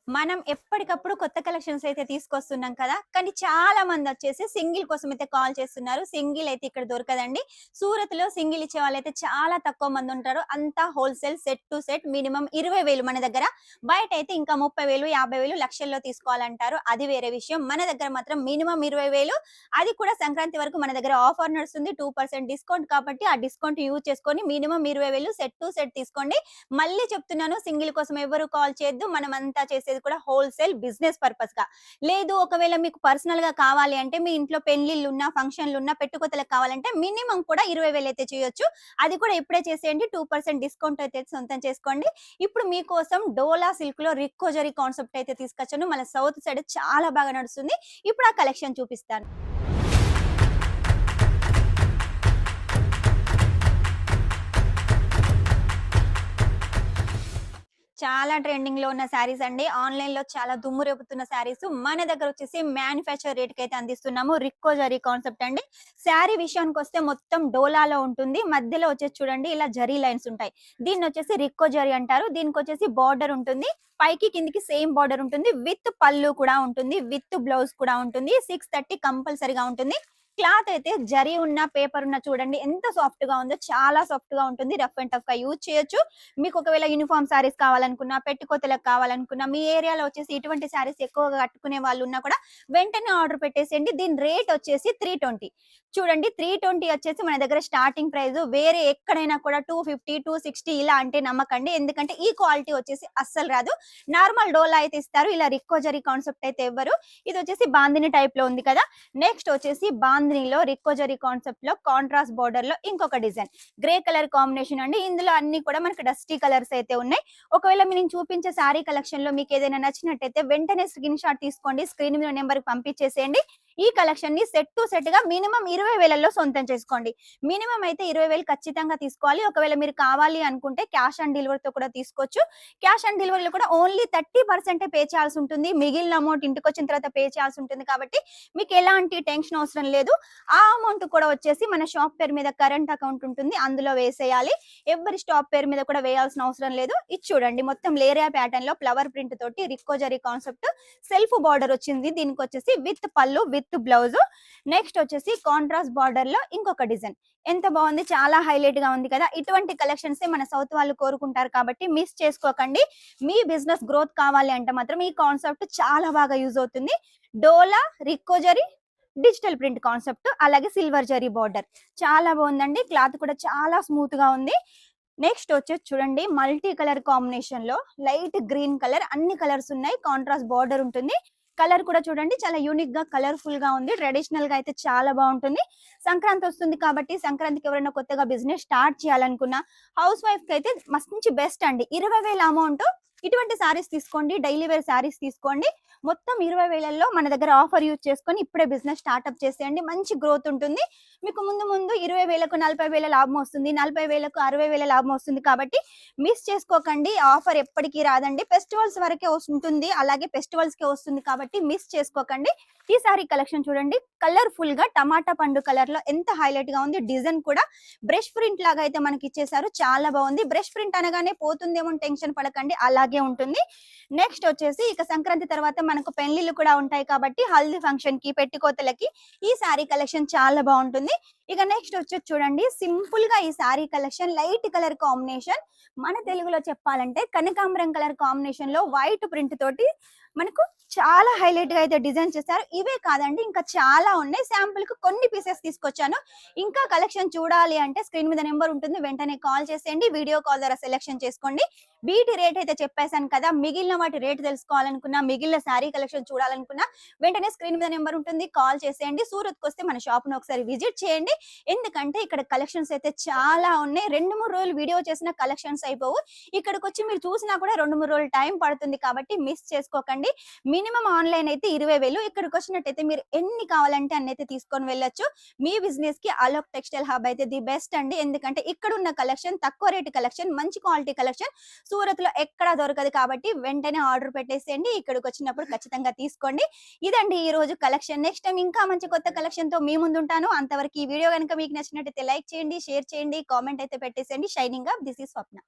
మనం ఎప్పటికప్పుడు కొత్త కలెక్షన్స్ అయితే తీసుకొస్తున్నాం కదా! కానీ చాలా మందొచ్చేసి సింగిల్ కోసమైతే కాల్ చేస్తున్నారు. సింగిల్ అయితే ఇక్కడ దొరకదండి. సూరత్‌లో సింగిల్ ఇచ్చే వాళ్ళైతే చాలా తక్కువ మందుంటారు. అంతా wholesale set to set minimum 20,000 మన దగ్గర. బయటైతే ఇంకా 30,000, 50,000 లక్షల్లో తీసుకోవాలంటారు. అది వేరే విషయం. మన దగ్గర మాత్రం మినిమమ్ 20,000 అది కూడా సంక్రాంతి వరకు మన దగ్గర ఆఫర్ నడుస్తుంది. 2% డిస్కౌంట్ కాబట్టి ఆ డిస్కౌంట్ యూజ్ చేసుకొని మినిమమ్ 20,000 సెట్ టు సెట్ తీసుకోండి. మళ్ళీ చెప్తున్నాను సింగిల్ కోసం ఎవ్వరు కాల్ చేయొద్దు. మనమంతా చేసేది కూడా హోల్‌సేల్ బిజినెస్ పర్పస్‌గా. లేదు ఒకవేళ మీకు పర్సనల్‌గా కావాలి అంటే మీ ఇంట్లో పెళ్ళిళ్ళున్నా, ఫంక్షన్‌లున్నా, పెట్టుకోతలకు కావాలంటే మినిమమ్ కూడా 20,000 అయితే చేయొచ్చు. అది కూడా ఇప్పుడే చేసేయండి. 2% డిస్కౌంట్ అయితే సొంతం చేసుకోండి. ఇప్పుడు మీకోసం డోలా సిల్క్‌లో రిక్కో జరీ కాన్సెప్ట్ అయితే తీసుకొచ్చాను. మన సౌత్ సైడ్ చాలా బాగా నడుస్తుంది. ఇప్పుడు ఆ కలెక్షన్ చూపిస్తాను. చాలా ట్రెండింగ్‌లో ఉన్న శారీస్ అండి. ఆన్‌లైన్‌లో చాలా దుమ్ము రేపుతున్న శారీస్. మన దగ్గరొచ్చేసి మ్యానుఫ్యాక్చర్ రేట్‌కైతే అందిస్తున్నాము. రిక్కో జరీ కాన్సెప్ట్ అండి. శారీ విషయానికొస్తే మొత్తం డోలాలో ఉంటుంది. మధ్యలో వచ్చేసి చూడండి ఇలా జరీ లైన్స్ ఉంటాయి. దీన్నొచ్చేసి రిక్కో జరీ అంటారు. దీనికొచ్చేసి బార్డర్ ఉంటుంది. పైకి కిందకి సేమ్ బార్డర్ ఉంటుంది. విత్ పల్లు కూడా ఉంటుంది. విత్ బ్లౌజ్ కూడా ఉంటుంది. 630 కంపల్సరీగా ఉంటుంది. క్లాత్ అయితే జరీ ఉన్న, పేపర్ ఉన్న చూడండి ఎంత సాఫ్ట్‌గా ఉందో. చాలా సాఫ్ట్‌గా ఉంటుంది. రఫ్ అండ్ టఫ్‌గా యూజ్ చేయొచ్చు. మీకు ఒకవేళ యూనిఫార్మ్ శారీస్ కావాలనుకున్నా, పెట్టుకోతలకు కావాలనుకున్నా, మీ ఏరియాలో వచ్చేసి ఇటువంటి శారీస్ ఎక్కువగా కట్టుకునే వాళ్ళున్నా కూడా వెంటనే ఆర్డర్ పెట్టేసేయండి. దీని రేట్ వచ్చేసి 320. చూడండి 320 వచ్చేసి మన దగ్గర స్టార్టింగ్ ప్రైస్. వేరే ఎక్కడైనా కూడా 250, 260 ఇలా అంటే నమ్మకండి. ఎందుకంటే ఈ క్వాలిటీ వచ్చేసి అస్సలు రాదు. నార్మల్ డోలా అయితే ఇస్తారు. ఇలా రిక్కో జరీ కాన్సెప్ట్ అయితే ఇవ్వరు. ఇది వచ్చేసి బాందిని టైప్‌లో ఉంది కదా! నెక్స్ట్ వచ్చేసి బాందినిలో రిక్కో జరీ కాన్సెప్ట్‌లో కాంట్రాస్ట్ బోర్డర్‌లో ఇంకొక డిజైన్. గ్రే కలర్ కాంబినేషన్ అండి. ఇందులో అన్ని కూడా మనకి డస్టీ కలర్స్ అయితే ఉన్నాయి. ఒకవేళ నేను చూపించే శారీ కలెక్షన్‌లో మీకేదైనా నచ్చినట్టయితే వెంటనే స్క్రీన్ షాట్ తీసుకోండి. స్క్రీన్ మీద నంబర్‌కి పంపించేసేయండి. ఈ కలెక్షన్‌ని సెట్ టు సెట్‌గా మినిమమ్ 20,000లో సొంతం చేసుకోండి. మినిమమ్ అయితే 20,000 ఖచ్చితంగా తీసుకోవాలి. ఒకవేళ మీరు కావాలి అనుకుంటే క్యాష్ ఆన్ డెలివరీతో కూడా తీసుకోవచ్చు. క్యాష్ ఆన్ డెలివరీలో కూడా ఓన్లీ 30% పే చేయాల్సి ఉంటుంది. మిగిలిన అమౌంట్ ఇంటికొచ్చిన తర్వాత పే చేయాల్సి ఉంటుంది కాబట్టి మీకు ఎలాంటి టెన్షన్ అవసరం లేదు. ఆ అమౌంట్ కూడా వచ్చేసి మన షాప్ పేరు మీద కరెంట్ అకౌంట్ ఉంటుంది. అందులో వేసేయాలి. ఎవ్వరి స్టాప్ పేరు మీద కూడా వేయాల్సిన అవసరం లేదు. ఇది చూడండి మొత్తం లేరియా ప్యాటర్న్ లో ఫ్లవర్ ప్రింట్ తోటి రిక్కో జరీ కాన్సెప్ట్ సెల్ఫ్ బార్డర్ వచ్చింది. దీనికి వచ్చేసి విత్ పళ్ళు విత్ బ్లౌజ్. నెక్స్ట్ వచ్చేసి కాంట్రాస్ట్ బార్డర్ లో ఇంకొక డిజైన్. ఎంత బాగుంది, చాలా హైలైట్ గా ఉంది కదా! ఇటువంటి కలెక్షన్స్ మన సౌత్ వాళ్ళు కోరుకుంటారు కాబట్టి మిస్ చేసుకోకండి. మీ బిజినెస్ గ్రోత్ కావాలి అంటే మాత్రం ఈ కాన్సెప్ట్ చాలా బాగా యూజ్ అవుతుంది. డోలా రిక్కో జరీ డిజిటల్ ప్రింట్ కాన్సెప్ట్ అలాగే సిల్వర్ జరీ బార్డర్ చాలా బాగుందండి. క్లాత్ కూడా చాలా స్మూత్ గా ఉంది. నెక్స్ట్ వచ్చేసి చూడండి మల్టీ కలర్ కాంబినేషన్ లో లైట్ గ్రీన్ కలర్, అన్ని కలర్స్ ఉన్నాయి. కాంట్రాస్ట్ బార్డర్ ఉంటుంది. కలర్ కూడా చూడండి చాలా యూనిక్ గా కలర్ఫుల్ గా ఉంది. ట్రెడిషనల్ గా అయితే చాలా బాగుంటుంది. సంక్రాంతి వస్తుంది కాబట్టి సంక్రాంతికి ఎవరైనా కొత్తగా బిజినెస్ స్టార్ట్ చేయాలనుకున్నా హౌస్ వైఫ్ కి అయితే మంచి బెస్ట్ అండి. 20,000 అమౌంట్ ఇటువంటి సారీస్ తీసుకోండి. డైలీ వేర్ సారీస్ తీసుకోండి. మొత్తం 20,000లో మన దగ్గర ఆఫర్ యూజ్ చేసుకొని ఇప్పుడే బిజినెస్ స్టార్ట్అప్ చేసేయండి. మంచి గ్రోత్ ఉంటుంది. మీకు ముందు ముందు 20,000కు 40,000 లాభం వస్తుంది. 40,000కు 60,000 లాభం వస్తుంది. కాబట్టి మిస్ చేసుకోకండి. ఆఫర్ ఎప్పటికీ రాదండి. ఫెస్టివల్స్ వరకే ఉంటుంది. అలాగే ఫెస్టివల్స్ కే వస్తుంది కాబట్టి మిస్ చేసుకోకండి. ఈ సారీ కలెక్షన్ చూడండి కలర్ఫుల్ గా టమాటా పండు కలర్ లో ఎంత హైలైట్ గా ఉంది. డిజైన్ కూడా బ్రష్ ప్రింట్ లాగా అయితే మనకి ఇచ్చేసారు. చాలా బాగుంది. బ్రష్ ప్రింట్ అనగానే పోతుందేమో టెన్షన్ పడకండి, అలాగే ఉంటుంది. నెక్స్ట్ వచ్చేసి ఇక సంక్రాంతి తర్వాత మనకు పెళ్లిళ్ళు కూడా ఉంటాయి కాబట్టి హల్దీ ఫంక్షన్ కి పెట్టుకోతలకి ఈ సారీ కలెక్షన్ చాలా బాగుంటుంది. ఇక నెక్స్ట్ వచ్చేసి చూడండి సింపుల్ గా ఈ sorry collection light colour combination. మన తెలుగులో చెప్పాలంటే కనకాంబరం కలర్ కాంబినేషన్ లో వైట్ ప్రింట్ తోటి మనకు చాలా హైలైట్ గా అయితే డిజైన్ చేశారు. ఇవే కాదండి ఇంకా చాలా ఉన్నాయి. శాంపుల్ కు కొన్ని పీసెస్ తీసుకొచ్చాను. ఇంకా కలెక్షన్ చూడాలి అంటే స్క్రీన్ మీద నెంబర్ ఉంటుంది. వెంటనే కాల్ చేసేయండి. వీడియో కాల్ ద్వారా సెలెక్షన్ చేసుకోండి. వీటి రేట్ అయితే చెప్పేశాను కదా! మిగిలిన వాటి రేట్ తెలుసుకోవాలనుకున్నా, మిగిలిన శారీ కలెక్షన్ చూడాలనుకున్నా వెంటనే స్క్రీన్ మీద నెంబర్ ఉంటుంది. కాల్ చేసేయండి. సూరత్‌కి వస్తే మన షాప్‌ని ఒకసారి విజిట్ చేయండి. ఎందుకంటే ఇక్కడ కలెక్షన్స్ అయితే చాలా ఉన్నాయి. 2, 3 రోజులు వీడియో చేసిన కలెక్షన్స్ అయిపోవు. ఇక్కడికొచ్చి మీరు చూసినా కూడా 2, 3 రోజులు టైం పడుతుంది కాబట్టి మిస్ చేసుకోకండి. మినిమమ్ ఆన్‌లైన్ అయితే 20,000. ఇక్కడికొచ్చినట్టయితే మీరు ఎన్ని కావాలంటే అన్నైతే తీసుకొని వెళ్ళొచ్చు. మీ బిజినెస్ కి అలోక్ టెక్స్టైల్ హబ్ అయితే ది బెస్ట్ అండి. ఎందుకంటే ఇక్కడున్న కలెక్షన్ తక్కువ రేట్ కలెక్షన్, మంచి క్వాలిటీ కలెక్షన్ సూరత్‌లో ఎక్కడా దొరకదు కాబట్టి వెంటనే ఆర్డర్ పెట్టేసేయండి. ఇక్కడికొచ్చినప్పుడు ఖచ్చితంగా తీసుకోండి. ఇదండి ఈ రోజు కలెక్షన్. నెక్స్ట్ టైమ్ ఇంకా మంచి కొత్త కలెక్షన్‌తో మీ ముందుంటాను. అంతవరకు ఈ వీడియో గనుక మీకు నచ్చినట్టయితే లైక్ చేయండి, షేర్ చేయండి, కామెంట్ అయితే పెట్టేసేయండి. Shining up this is Swapna.